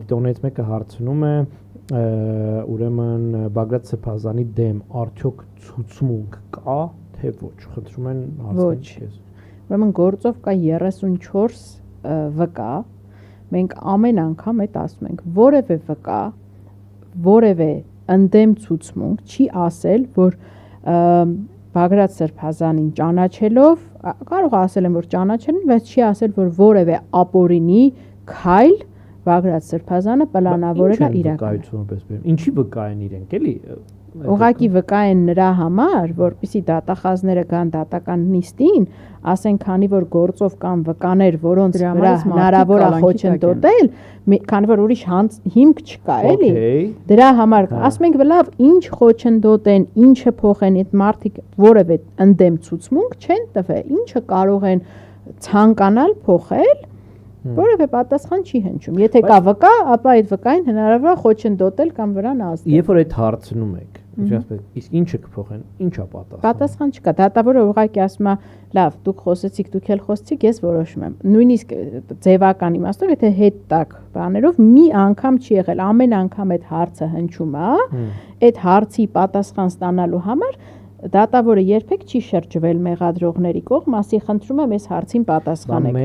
դիտողներից մեկը հարցնում է ուրեմն Բագրատ Սրբազանի դեմ արդյոք ցուցմունք կա թե ոչ, խնդրում են հարցնել քեզ։ Ուրեմն գործով կա 34 վկա, մենք ամեն անգամ այդ ասում ենք, որևէ վկա, որևէ ընդդեմ ցուցմունք չի ասել, որ Բագրատ Սրբազանին ճանաչելով, կարող ասել են, որ ճանաչել են, բայց չի ասել, որ որևէ ապօրինի քայլ Բագրատ Սրբազանը պլանավորել է իրականացնել։ Ինչի վկա են իրենք, էլի։ Ուղղակի վկա են նրա համար, որպեսզի դատախազները գան դատական նիստին, ասեն, քանի որ գործով կան վկաներ, որոնց վրա հնարավոր է խոչընդոտել, քանի որ ուրիշ հիմք չկա, էլի։ Դրա համար ասում ենք, լավ, ինչ խոչընդոտեն, ինչը փոխեն, այդ մարդիկ որևէ ընդդեմ ցուցմունք չեն տվել, ինչը կարող են ցանկանալ փոխել, որևէ պատասխան չի հնչում։ Եթե կա վկա, ապա այդ վկային հնարավոր է խոչընդոտել կամ վրան ազդել։ Երբ որ այդ հարցնում եք, իսկ ինչը կփոխեն, ինչա պատասխան։ Պատասխան չկա, դատավորը ուղղակի ասում է, լավ, դուք խոսեցիք, դուք էլ խոսեցիք, ես որոշում եմ։ Նույնիսկ ձևական իմաստով, եթե հետ տակ բաներով մի անգամ չի եղել, ամեն անգամ այդ հարցը հնչում է, այդ հարցի պատասխան ստանալու համար դատավորը երբեք չի շրջվել մեղադրողների կողմ, ասի խնդրում եմ այս հարցին պատասխանեք։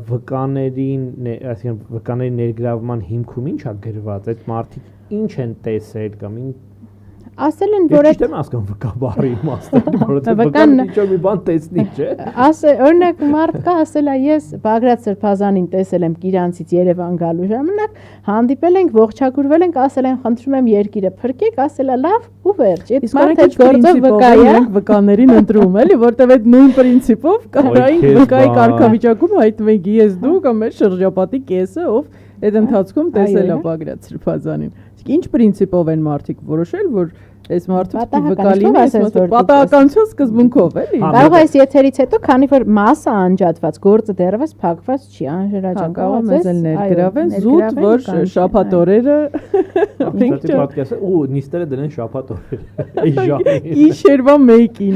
Վկաներին, այսինքն վկաների ներգրավման հիմքում ի՞նչ է գրված, այդ մարդիկ ինչ են տեսել կամ ասել են, որ այդ չեմ հասկանում վկա բառի իմաստը, որովհետեւ վկան ինչ-որ մի բան տեսնի, չէ։ Օրինակ մարդ կա ասել է, ես Բագրատ Սրբազանին տեսել եմ Կիրանցից Երևան գալու ժամանակ, հանդիպել ենք, ողջակուրվել ենք, ասել են, խնդրում եմ երկիրը փրկեք, ասել է լավ ու վերջ։ Այդ մարդը գործով վկա է, վկաներին ընտրում էլի, որտեւ այդ նույն պրինցիպով կանայինք վկայի կարգավիճակում հայտնվում ենք ես դու կամ մեր շրջապատի կեսը, ով այդ ընթացքում տեսել է Բագրատ Սրբազանին։ Ինչ պրինցիպով են մարդիկ որոշել, որ այս մարդը վկալին պատահականություն սկզբունքով, էլի։ Կարող է այս եթերից հետո, քանի որ մասը անջատված, գործը դեռևս փակված չի, անհրաժեշտ կարող է մեզ էլ ներգրավեն, զուտ, որ շաբաթ օրերը ու նիստերը դնեն շաբաթ օրերը։ Գիշերվա 1-ին